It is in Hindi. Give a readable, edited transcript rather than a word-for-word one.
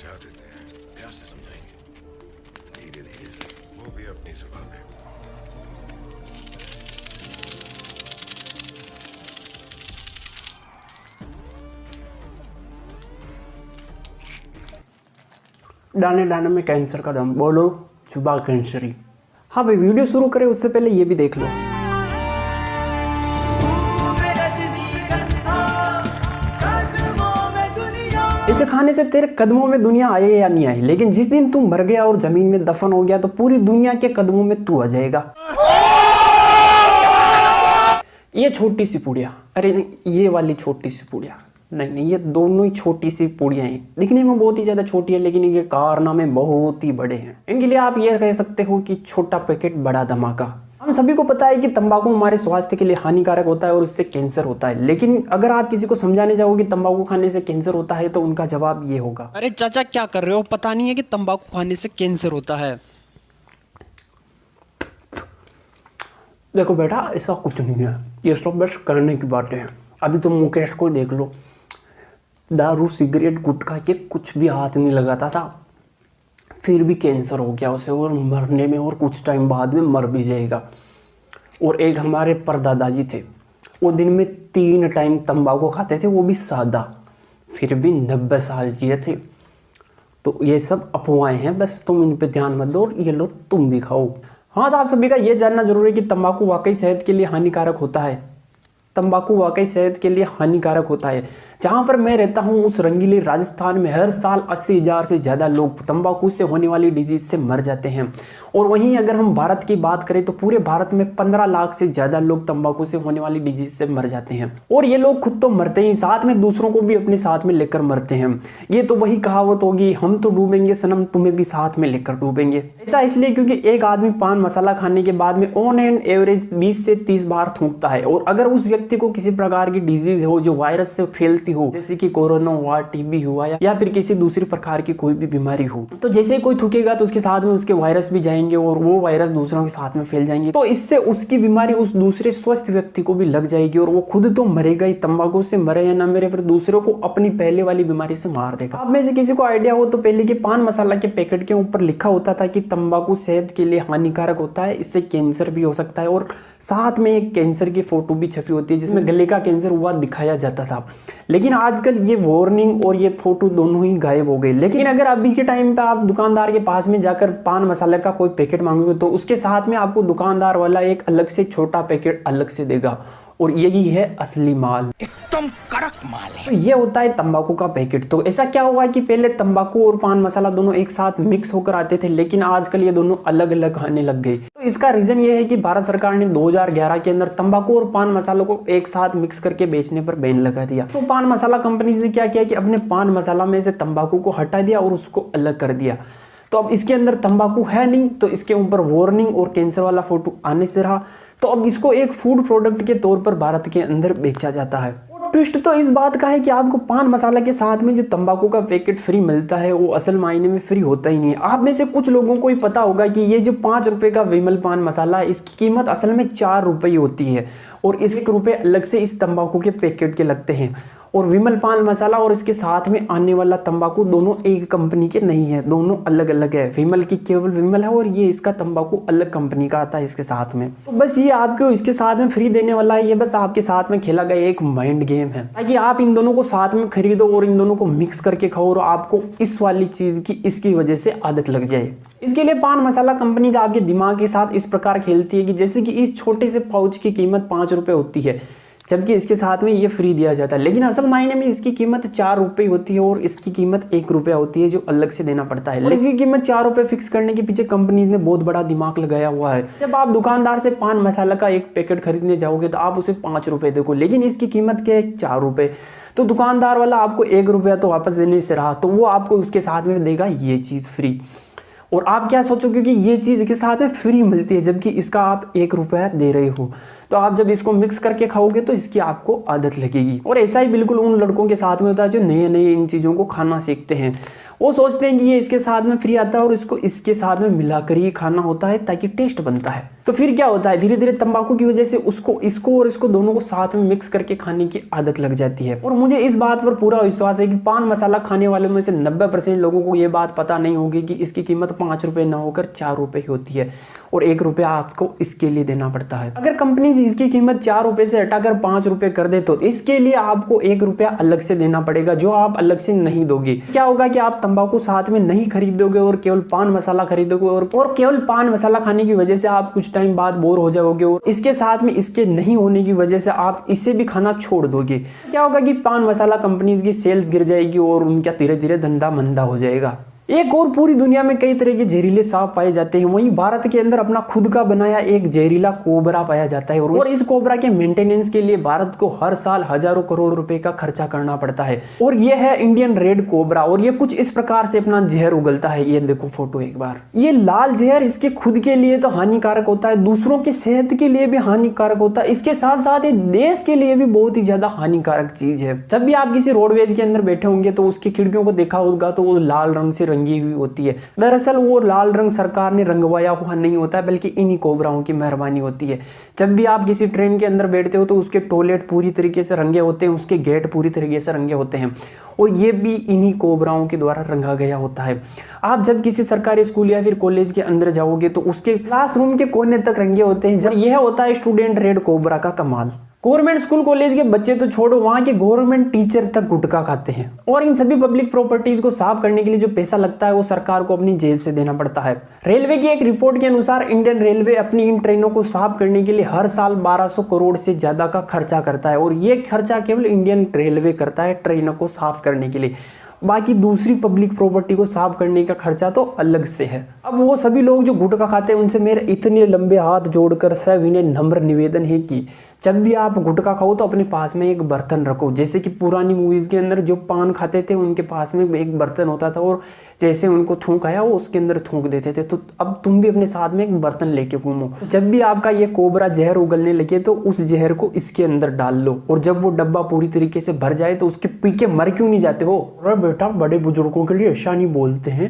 समझा देते हैं। प्यार से समझाएंगे, धीरे धीरे से, वो भी अपनी जुबान में। दाने दाने में कैंसर का दम, बोलो सुबह कैंसरी। हाँ भाई, वीडियो शुरू करें उससे पहले ये भी देख लो। इसे खाने से तेरे कदमों में दुनिया आए या नहीं आए, लेकिन जिस दिन तू मर गया और जमीन में दफन हो गया तो पूरी दुनिया के कदमों में तू आ जाएगा। ये छोटी सी पुड़िया, अरे नहीं ये वाली छोटी सी पुड़िया, नहीं ये दोनों ही छोटी सी पुड़िया हैं। दिखने में बहुत ही ज्यादा छोटी है लेकिन इनके कारनामे बहुत ही बड़े हैं। इनके लिए आप ये कह सकते हो कि छोटा पैकेट बड़ा धमाका। हम सभी को पता है कि तंबाकू हमारे स्वास्थ्य के लिए हानिकारक होता है और उससे कैंसर होता है, लेकिन अगर आप किसी को समझाने जाओगे कि तंबाकू खाने से कैंसर होता है तो उनका जवाब ये होगा, अरे चाचा क्या कर रहे हो, पता नहीं है कि तंबाकू खाने से कैंसर होता है। देखो बेटा ऐसा कुछ नहीं है, ये सब बस करने की बातें हैं। अभी तो मुकेश को देख लो, दारू सिगरेट गुटखा के कुछ भी हाथ नहीं लगाता था, फिर भी कैंसर हो गया उसे, और मरने में और कुछ टाइम बाद में मर भी जाएगा। और एक हमारे परदादाजी थे, वो दिन में 3 टाइम तंबाकू खाते थे, वो भी सादा, फिर भी 90 साल जिए थे। तो ये सब अफवाहें हैं, बस तुम इन पे ध्यान मत दो और ये लो तुम भी खाओ। हाँ तो आप सभी का ये जानना जरूरी है कि तंबाकू वाकई सेहत के लिए हानिकारक होता है। तंबाकू वाकई सेहत के लिए हानिकारक होता है। जहाँ पर मैं रहता हूँ उस रंगीले राजस्थान में हर साल 80,000 से ज़्यादा लोग तंबाकू से होने वाली डिजीज से मर जाते हैं। और वहीं अगर हम भारत की बात करें तो पूरे भारत में 15 लाख से ज़्यादा लोग तंबाकू से होने वाली डिजीज से मर जाते हैं। और ये लोग खुद तो मरते ही, साथ में दूसरों को भी अपने साथ में लेकर मरते हैं। ये तो वही कहावत होगी, हम तो डूबेंगे सनम तुम्हें भी साथ में लेकर डूबेंगे। ऐसा इसलिए क्योंकि एक आदमी पान मसाला खाने के बाद में ऑन एंड एवरेज 20 से 30 बार थूकता है। और अगर उस व्यक्ति को किसी प्रकार की डिजीज हो जो वायरस से फैलती हो, जैसे कि कोरोना हुआ, टीबी हुआ या फिर किसी दूसरी प्रकार की कोई भी बीमारी हो, तो जैसे कोई थूकेगा तो उसके साथ में उसके वायरस भी जाएंगे और वो वायरस दूसरों के साथ में फैल जाएंगे। तो इससे उसकी बीमारी उस दूसरे स्वस्थ व्यक्ति को भी लग जाएगी और वो खुद तो मरेगा ही, तंबाकू से मरे या ना मरे, फिर दूसरों को अपनी पहले वाली बीमारी से मार देगा। आप में से किसी को आइडिया हो तो पहले के पान मसाला के पैकेट के ऊपर लिखा होता था कि तंबाकू सेहत के लिए हानिकारक होता है, इससे कैंसर भी हो सकता है, और साथ में एक कैंसर की फोटो भी छपी होती है जिसमें गले का कैंसर हुआ दिखाया जाता था। लेकिन आजकल ये वार्निंग और ये फोटो दोनों ही गायब हो गई। लेकिन अगर अभी के टाइम पे आप दुकानदार के पास में जाकर पान मसाले का कोई पैकेट मांगोगे तो उसके साथ में आपको दुकानदार वाला एक अलग से छोटा पैकेट अलग से देगा, और यही है असली माल, एकदम कड़क माल है। तो ये होता है तंबाकू का पैकेट। तो ऐसा क्या हुआ कि पहले तंबाकू और पान मसाला दोनों एक साथ मिक्स होकर आते थे, लेकिन आजकल ये दोनों अलग अलग आने लग गए। तो इसका रीजन ये है कि भारत सरकार ने 2011 के अंदर तंबाकू और पान मसालों को एक साथ मिक्स करके बेचने पर बैन लगा दिया। तो पान मसाला कंपनी ने क्या किया कि अपने पान मसाला में से तंबाकू को हटा दिया और उसको अलग कर दिया। तो अब इसके अंदर तंबाकू है नहीं, तो इसके ऊपर वार्निंग और कैंसर वाला फोटो आने से रहा, तो अब इसको एक फूड प्रोडक्ट के तौर पर भारत के अंदर बेचा जाता है। ट्विस्ट तो इस बात का है कि आपको पान मसाला के साथ में जो तंबाकू का पैकेट फ्री मिलता है वो असल मायने में फ्री होता ही नहीं है। आप में से कुछ लोगों को ही पता होगा कि ये जो 5 रुपए का विमल पान मसाला है, इसकी कीमत असल में 4 रुपए ही होती है, और 1 रुपए अलग से इस तंबाकू के पैकेट के लगते हैं। और विमल पान मसाला और इसके साथ में आने वाला तंबाकू दोनों एक कंपनी के नहीं है, दोनों अलग अलग है। विमल की केवल विमल है और ये इसका तंबाकू अलग कंपनी का आता है इसके साथ में। तो बस ये आपको इसके साथ में फ्री देने वाला है, ये बस आपके साथ में खेला गया एक माइंड गेम है ताकि आप इन दोनों को साथ में खरीदो और इन दोनों को मिक्स करके खाओ और आपको इस वाली चीज की इसकी वजह से आदत लग जाए। इसके लिए पान मसाला कंपनी आपके दिमाग के साथ इस प्रकार खेलती है कि जैसे कि इस छोटे से पाउच की कीमत 5 रुपए होती है, जबकि इसके साथ में ये फ्री दिया जाता है, लेकिन असल मायने में इसकी कीमत 4 रुपए होती है और इसकी कीमत 1 रुपया होती है जो अलग से देना पड़ता है। और इसकी कीमत 4 रुपए फिक्स करने के पीछे कंपनीज ने बहुत बड़ा दिमाग लगाया हुआ है। जब आप दुकानदार से पान मसाला का एक पैकेट खरीदने जाओगे तो आप उसे 5 रुपए देखो, लेकिन इसकी कीमत क्या है 4 रुपए, तो दुकानदार वाला आपको 1 रुपया तो वापस देने से रहा, तो वो आपको उसके साथ में देगा ये चीज फ्री। और आप क्या सोचोगे कि ये चीज के साथ में फ्री मिलती है जबकि इसका आप 1 रुपया दे रहे हो, तो आप जब इसको मिक्स करके खाओगे तो इसकी आपको आदत लगेगी। और ऐसा ही बिल्कुल उन लड़कों के साथ में होता है जो नए नए इन चीज़ों को खाना सीखते हैं वो सोचते हैं कि ये इसके साथ में फ्री आता है और इसको इसके साथ में मिलाकर ही खाना होता है ताकि टेस्ट बनता है। तो फिर क्या होता है, धीरे धीरे तंबाकू की वजह से उसको इसको और इसको दोनों को साथ में मिक्स करके खाने की आदत लग जाती है। और मुझे इस बात पर पूरा विश्वास है कि पान मसाला खाने वालों में से 90% लोगों को ये बात पता नहीं होगी कि इसकी कीमत 5 रुपए ना होकर 4 रुपए ही होती है और 1 रुपया आपको इसके लिए देना पड़ता है। अगर कंपनी इसकी कीमत 4 रुपए से हटाकर 5 रुपए कर दे तो इसके लिए आपको 1 रुपया अलग से देना पड़ेगा, जो आप अलग से नहीं दोगे। क्या होगा कि आप तंबाकू साथ में नहीं खरीदोगे और केवल पान मसाला खरीदोगे और केवल पान मसाला खाने की वजह से आप कुछ टाइम बाद बोर हो जाओगे और इसके साथ में इसके नहीं होने की वजह से आप इसे भी खाना छोड़ दोगे। क्या होगा कि पान मसाला कंपनीज की सेल्स गिर जाएगी और उनका धीरे धीरे धंधा मंदा हो जाएगा। एक और पूरी दुनिया में कई तरह के जहरीले सांप पाए जाते हैं, वहीं भारत के अंदर अपना खुद का बनाया एक जहरीला कोबरा पाया जाता है और इस कोबरा के मेंटेनेंस के लिए भारत को हर साल हजारों करोड़ रुपए का खर्चा करना पड़ता है। और यह है इंडियन रेड कोबरा और ये कुछ इस प्रकार से अपना जहर उगलता है। ये देखो फोटो एक बार, ये लाल जहर इसके खुद के लिए तो हानिकारक होता है, दूसरों की सेहत के लिए भी हानिकारक होता है, इसके साथ साथ ये देश के लिए भी बहुत ही ज्यादा हानिकारक चीज है। जब भी आप किसी रोडवेज के अंदर बैठे होंगे तो उसकी खिड़कियों को देखा होगा तो वो लाल रंग से रंगी हुई होती है। दरअसल वो लाल रंग सरकार ने रंगवाया हुआ नहीं होता है, बल्कि इन्हीं कोबराओं की मेहरबानी होती है। जब भी आप किसी ट्रेन के अंदर बैठते हो तो उसके टॉयलेट पूरी तरीके से रंगे होते हैं, उसके गेट पूरी तरीके से रंगे होते हैं और ये भी इन्हीं कोबराओं के द्वारा रंगा गया होता है। आप जब किसी सरकारी स्कूल या फिर कॉलेज के अंदर जाओगे तो उसके क्लासरूम के कोने तक रंगे होते हैं। जब यह होता है स्टूडेंट रेड कोबरा का कमाल। गवर्नमेंट स्कूल कॉलेज के बच्चे तो छोड़ो, वहां के गवर्नमेंट टीचर तक गुटखा खाते हैं और इन सभी पब्लिक प्रॉपर्टीज को साफ करने के लिए जो पैसा लगता है वो सरकार को अपनी जेब से देना पड़ता है। रेलवे की एक रिपोर्ट के अनुसार इंडियन रेलवे अपनी इन ट्रेनों को साफ करने के लिए हर साल 1200 करोड़ से ज्यादा का खर्चा करता है और ये खर्चा केवल इंडियन रेलवे करता है ट्रेनों को साफ करने के लिए। बाकी दूसरी पब्लिक प्रॉपर्टी को साफ करने का खर्चा तो अलग से है। अब वो सभी लोग जो गुटखा खाते हैं उनसे मेरे इतने लंबे हाथ जोड़कर सविनय नम्र निवेदन है कि जब भी आप गुटखा खाओ तो अपने पास में एक बर्तन रखो। जैसे कि पुरानी मूवीज के अंदर जो पान खाते थे उनके पास में एक बर्तन होता था और जैसे उनको थूक आया वो उसके अंदर थूक देते थे। तो अब तुम भी अपने साथ में एक बर्तन लेके घूमो। जब भी आपका ये कोबरा जहर उगलने लगे तो उस जहर को इसके अंदर डाल लो और जब वो डब्बा पूरी तरीके से भर जाए तो उसके पी के मर क्यों नहीं जाते हो? अरे बेटा, बड़े बुजुर्गों के लिए ऐसा नहीं बोलते हैं।